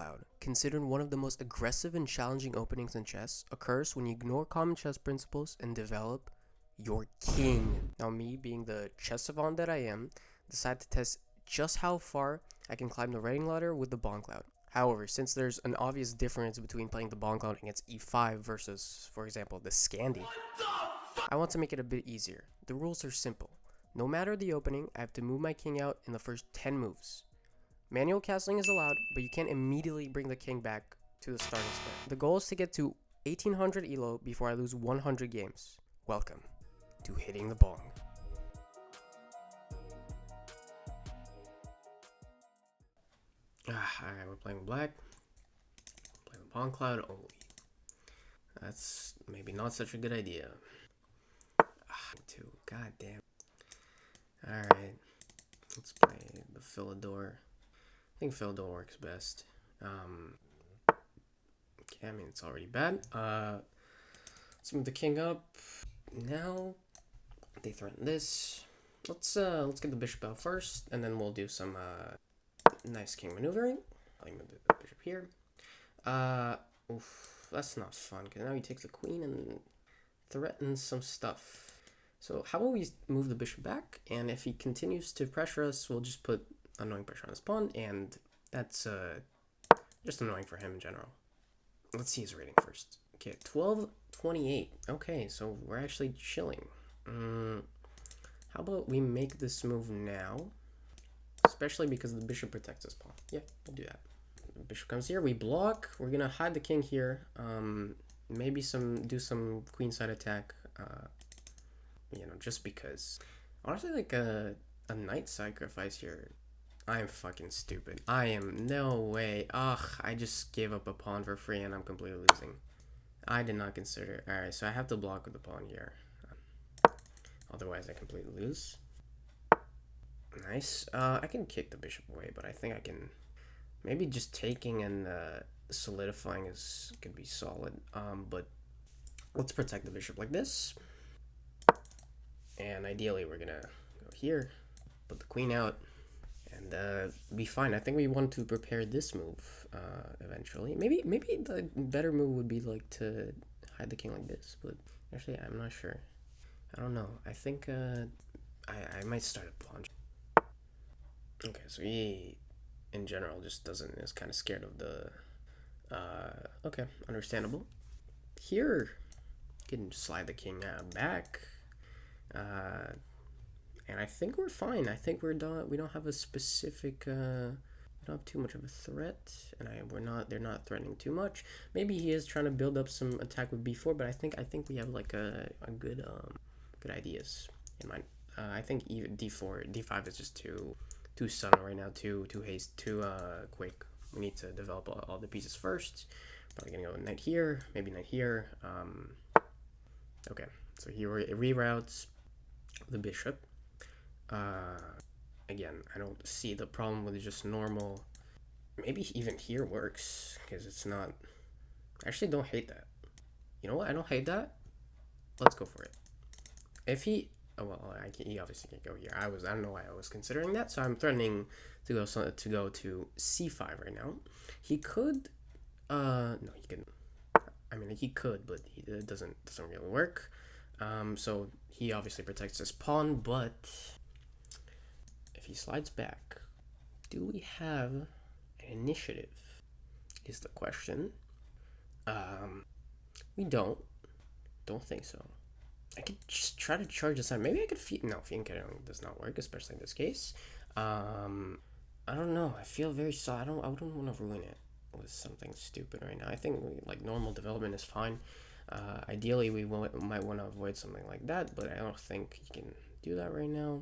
Bongcloud, considered one of the most aggressive and challenging openings in chess, occurs when you ignore common chess principles and develop your king. Now me, being the chess savant that I am, decide to test just how far I can climb the rating ladder with the Bongcloud. However, since there's an obvious difference between playing the Bongcloud against e5 versus, for example, the Scandi, I want to make it a bit easier. The rules are simple. No matter the opening, I have to move my king out in the first 10 moves. Manual castling is allowed, but you can't immediately bring the king back to the starting square. The goal is to get to 1800 elo before I lose 100 games. Welcome to Hitting the Bong. Alright, we're playing black. Playing Bongcloud only. That's maybe not such a good idea. God damn. Alright, let's play the Philidor. I think Philidor works best. Okay, I mean it's already bad. Let's move the king up. Now they threaten this. Let's get the bishop out first, and then we'll do some nice king maneuvering. I'll move the bishop here. Oof, that's not fun because now he takes the queen and threatens some stuff. So how about we move the bishop back, and if he continues to pressure us, we'll just put annoying pressure on his pawn, and that's just annoying for him in general. Let's see his rating first. Okay, 1228. Okay, so we're actually chilling. How about we make this move now, especially because the bishop protects his pawn. Yeah, we'll do that. The bishop comes here, we block. We're gonna hide the king here. Maybe do some queenside attack. You know, just because. Honestly, like a knight sacrifice here. I am fucking stupid. I am no way. Ugh, I just gave up a pawn for free and I'm completely losing. I did not consider. Alright, so I have to block with the pawn here. Otherwise, I completely lose. Nice. I can kick the bishop away, but I think I can. Maybe just taking and solidifying could be solid. But let's protect the bishop like this. And ideally, we're gonna go here, put the queen out, and be fine. I think we want to prepare this move eventually. Maybe the better move would be like to hide the king like this, but actually, I'm not sure. I don't know. I think I might start a pawn. Okay, so he, in general, just is kind of scared of the. Okay, understandable. Here, you can slide the king back. And I think we're fine. I think we're done. We don't have a specific. We don't have too much of a threat, and they're not threatening too much. Maybe he is trying to build up some attack with b4, but I think we have like a good ideas in mind. I think even d5 is just too sudden right now. Too quick. We need to develop all the pieces first. Probably gonna go knight here, maybe knight here. Okay, so he reroutes the bishop. Again, I don't see the problem with just normal. Maybe even here works because it's not. I actually don't hate that. You know what? I don't hate that. Let's go for it. If he, he obviously can't go here. I don't know why I was considering that. So I'm threatening to go to c5 right now. He could. No, he couldn't. I mean, he could, but it doesn't really work. So he obviously protects his pawn, but if he slides back, do we have an initiative? Is the question. We don't think so. I could just try to charge this out. Maybe I could fianchetto does not work, especially in this case. I don't know. I feel very I wouldn't want to ruin it with something stupid right now. I think like normal development is fine. Ideally, we might want to avoid something like that, but I don't think you can do that right now.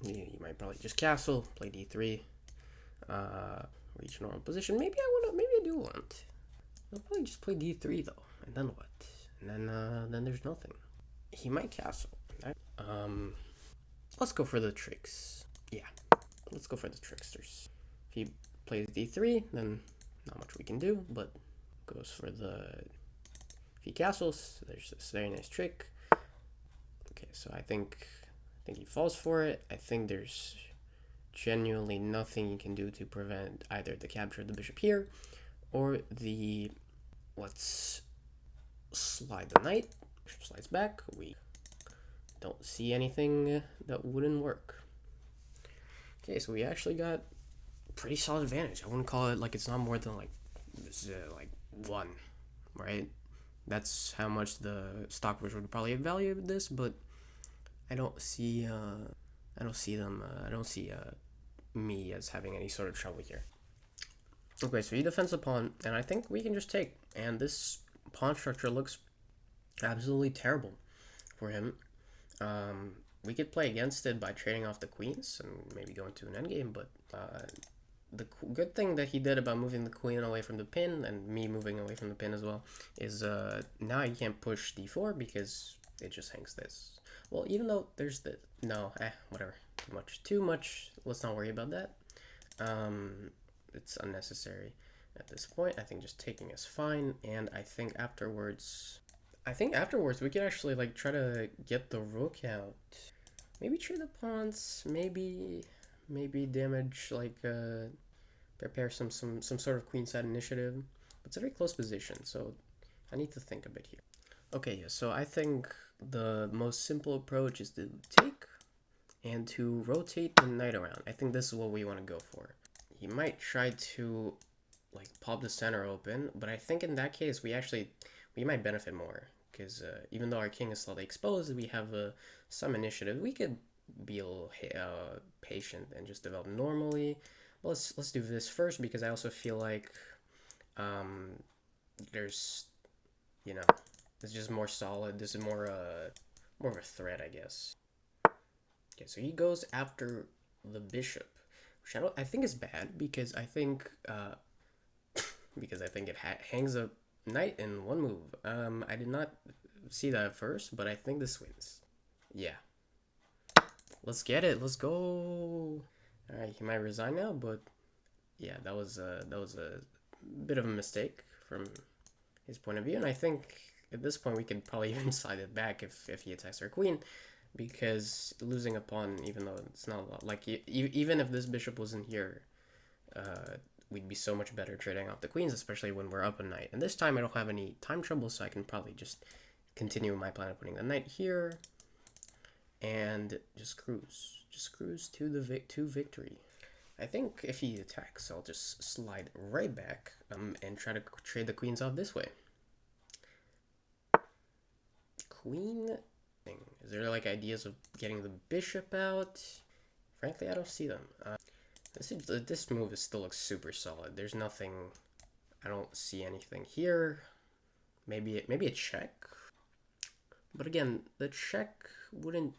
You might probably just castle, play d3, reach normal position. Maybe I do want. I'll probably just play d3 though, and then what? And then there's nothing. He might castle. Let's go for the tricks. Yeah, let's go for the tricksters. If he plays d3, then not much we can do, but goes for the. If he castles, there's this very nice trick. Okay, so I think he falls for it. I think there's genuinely nothing you can do to prevent either the capture of the bishop here or the, let's slide the knight, bishop slides back. We don't see anything that wouldn't work. Okay, so we actually got pretty solid advantage. I wouldn't call it like it's not more than like one, right? That's how much the stock version would probably evaluate this, but I don't see me as having any sort of trouble here. Okay, so he defends the pawn, and I think we can just take. And this pawn structure looks absolutely terrible for him. We could play against it by trading off the queens and maybe going to an endgame, but the good thing that he did about moving the queen away from the pin, and me moving away from the pin as well, is now you can't push d4 because it just hangs this. Well, even though there's the... No, whatever. Too much. Let's not worry about that. It's unnecessary at this point. I think just taking is fine, and I think afterwards we could actually like try to get the rook out. Maybe trade the pawns, maybe damage, like prepare some sort of queenside initiative. But it's a very close position, so I need to think a bit here. Okay, yeah, so I think the most simple approach is to take and to rotate the knight around. I think this is what we want to go for. He might try to like pop the center open, but I think in that case we might benefit more, because even though our king is slightly exposed, we have some initiative. We could be a little patient and just develop normally. Well, let's do this first, because I also feel like there's, you know, it's just more solid. This is more of a threat, I guess. Okay, so he goes after the bishop, which I think is bad, because I think it hangs a knight in one move. I did not see that at first, but I think this wins. Yeah. Let's get it. Let's go. All right, he might resign now, but yeah, that was a bit of a mistake from his point of view, and I think at this point we could probably even slide it back if he attacks our queen, because losing a pawn, even though it's not a lot, like even if this bishop wasn't here, we'd be so much better trading off the queens, especially when we're up a knight. And this time I don't have any time trouble, so I can probably just continue my plan of putting the knight here and just cruise to victory. I think if he attacks, I'll just slide right back and try to trade the queens off this way. Queen thing. Is there like ideas of getting the bishop out? Frankly, I don't see them. This move still looks super solid. There's nothing. I don't see anything here. Maybe a check. But again, the check wouldn't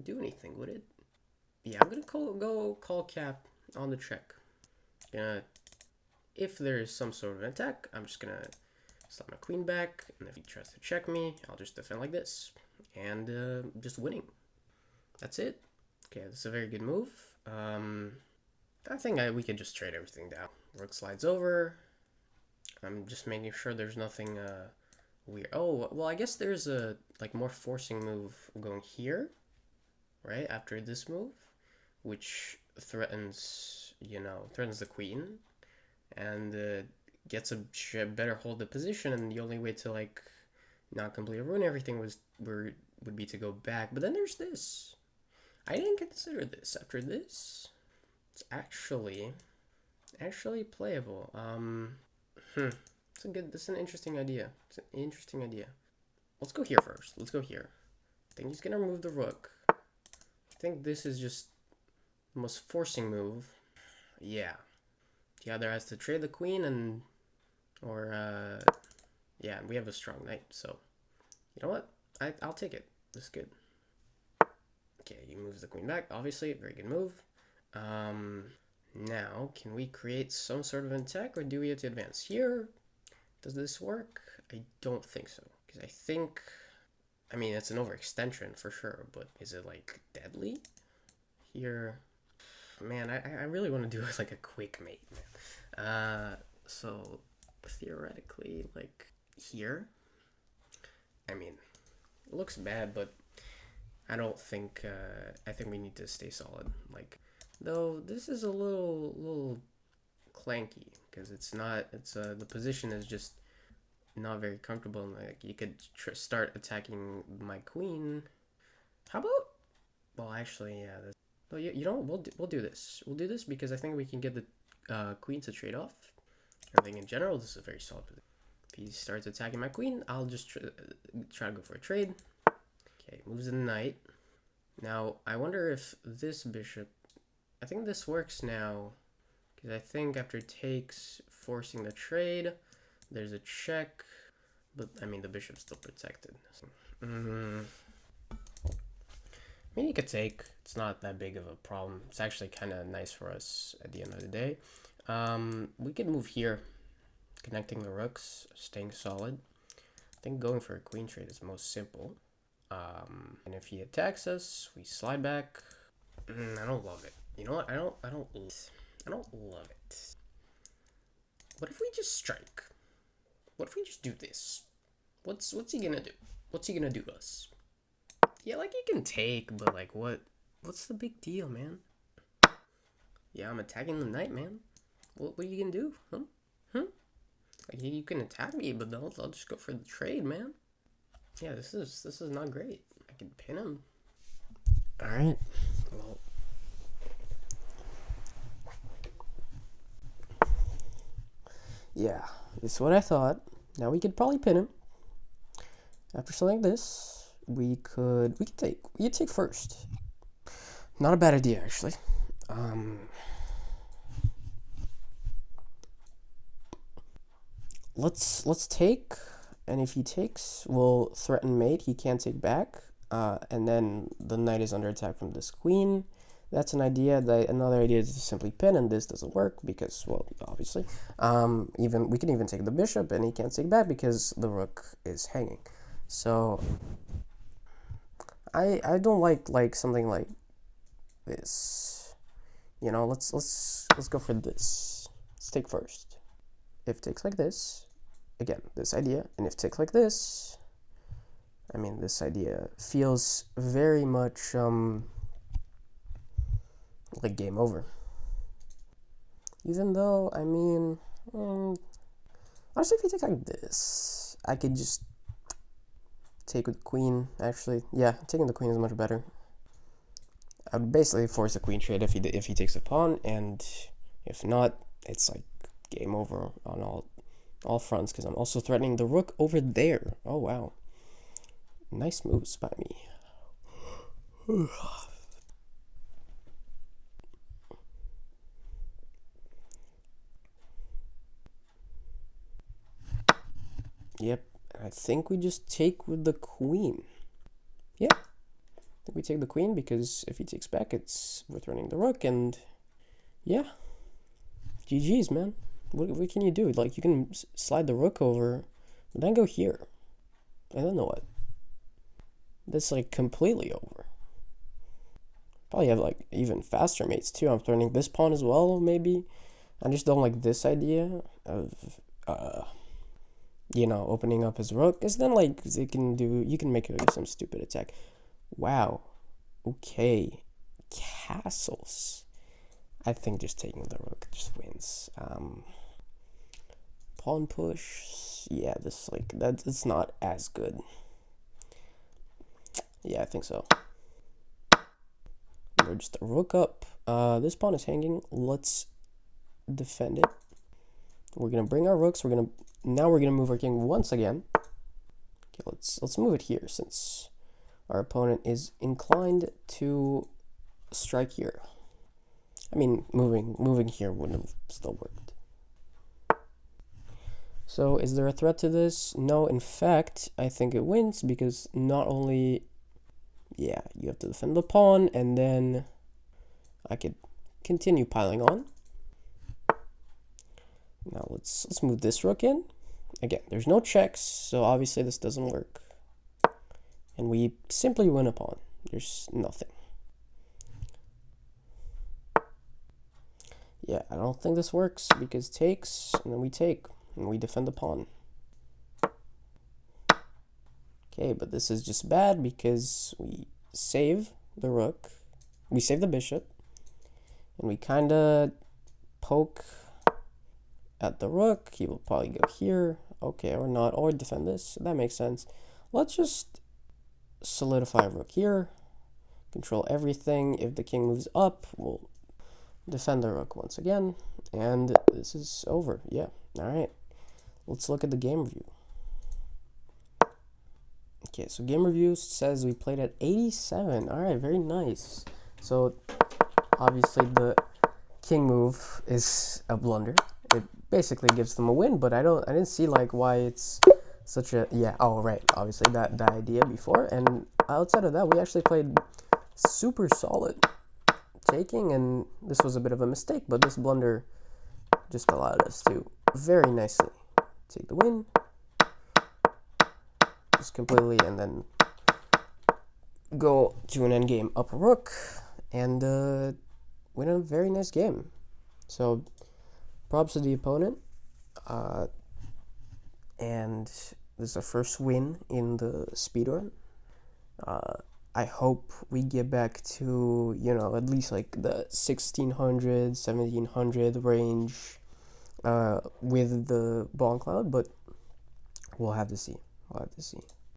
do anything, would it? Yeah, I'm gonna go call cap on the check. If there's some sort of an attack, I'm just gonna slap my queen back, and if he tries to check me, I'll just defend like this, and just winning. That's it. Okay, this is a very good move. I think we could just trade everything down. Rook slides over. I'm just making sure there's nothing weird. Oh, well, I guess there's a like more forcing move going here, right after this move, which threatens the queen, and gets a better hold of the position. And the only way to like not completely ruin everything would be to go back. But then there's this. I didn't consider this. After this, it's actually playable. It's an interesting idea. Let's go here first. Let's go here. I think he's gonna remove the rook. I think this is just the most forcing move. Yeah. He either has to trade the queen yeah, we have a strong knight, so you know what? I'll take it. This is good. Okay, he moves the queen back. Obviously, very good move. Now, can we create some sort of an attack, or do we have to advance here? Does this work? I don't think so, because I mean, it's an overextension for sure, but is it like deadly here? Man, I really want to do like a quick mate, man. So theoretically, like here, I mean, it looks bad, but I don't think, I think we need to stay solid. Like, Though this is a little clanky because the position is just not very comfortable. Like you could start attacking my queen. How about? Well, actually, yeah. Well, you know, we'll do this. We'll do this because I think we can get the queen to trade off. I think in general this is a very solid position. If he starts attacking my queen, I'll just try to go for a trade. Okay, moves the knight. Now I wonder if this bishop. I think this works now. Because I think after takes, forcing the trade, there's a check, but I mean the bishop's still protected. So, I mean you could take. It's not that big of a problem. It's actually kind of nice for us at the end of the day. We could move here, connecting the rooks, staying solid. I think going for a queen trade is most simple. And if he attacks us, we slide back. I don't love it. You know what? I don't love it. What if we just strike? What if we just do this? What's he gonna do? What's he gonna do to us? Yeah, like he can take, but like what's the big deal, man? Yeah, I'm attacking the knight, man. What are you gonna do? Huh? Like you can attack me, but I'll just go for the trade, man. Yeah, this is not great. I can pin him. Alright. Well, yeah, this is what I thought. Now we could probably pin him. After something like this, we could take first. Not a bad idea, actually. Let's take, and if he takes, we'll threaten mate. He can't take back, and then the knight is under attack from this queen. That's an idea. Another idea is to simply pin, and this doesn't work because, well, obviously, we can even take the bishop, and he can't take back because the rook is hanging. So I don't like something like this. You know, let's go for this. Let's take first. If it takes like this, again, this idea, and if it takes like this, I mean, this idea feels very much like game over. Even though, I mean, honestly, if you take like this, I could just take with queen, actually. Yeah, taking the queen is much better. I would basically force a queen trade if he takes the pawn, and if not, it's like game over on all fronts, because I'm also threatening the rook over there. Oh, wow. Nice moves by me. Yep, I think we just take with the queen. Yeah, I think we take the queen because if he takes back, we're threatening the rook, and yeah, GG's, man. What can you do? Like, you can slide the rook over, but then go here. And then what? That's like completely over. Probably have like even faster mates too. I'm threatening this pawn as well, maybe. I just don't like this idea of you know, opening up his rook, because then like you can make like some stupid attack. Wow. Okay. Castles. I think just taking the rook just wins. Pawn push. Yeah, this it's not as good. Yeah, I think so. We're just a rook up. This pawn is hanging. Let's defend it. We're gonna bring our rooks. Now we're gonna move our king once again. Okay, let's move it here since our opponent is inclined to strike here. I mean, moving here wouldn't have still worked. So is there a threat to this? No, in fact, I think it wins because not only, yeah, you have to defend the pawn, and then I could continue piling on. Now let's move this rook in. Again, there's no checks, so obviously this doesn't work. And we simply win a pawn. There's nothing. Yeah, I don't think this works because takes, and then we take, and we defend the pawn. Okay, but this is just bad because we save the rook, we save the bishop, And we kind of poke at the rook. He will probably go here. Okay, or not, or defend this. That makes sense. Let's just solidify rook here. Control everything. If the king moves up, we'll defend the rook once again. And this is over. Yeah. All right. Let's look at the game review. Okay, so game review says we played at 87. All right, very nice. So obviously the king move is a blunder. It basically gives them a win, but I didn't see like why it's such a, yeah, oh right, obviously that idea before. And outside of that, we actually played super solid taking, and this was a bit of a mistake, but this blunder just allowed us to very nicely take the win just completely, and then go to an endgame up a rook and win a very nice game. So props to the opponent, and this is our first win in the speedrun. I hope we get back to, you know, at least like the 1600, 1700 range with the Bongcloud, but we'll have to see.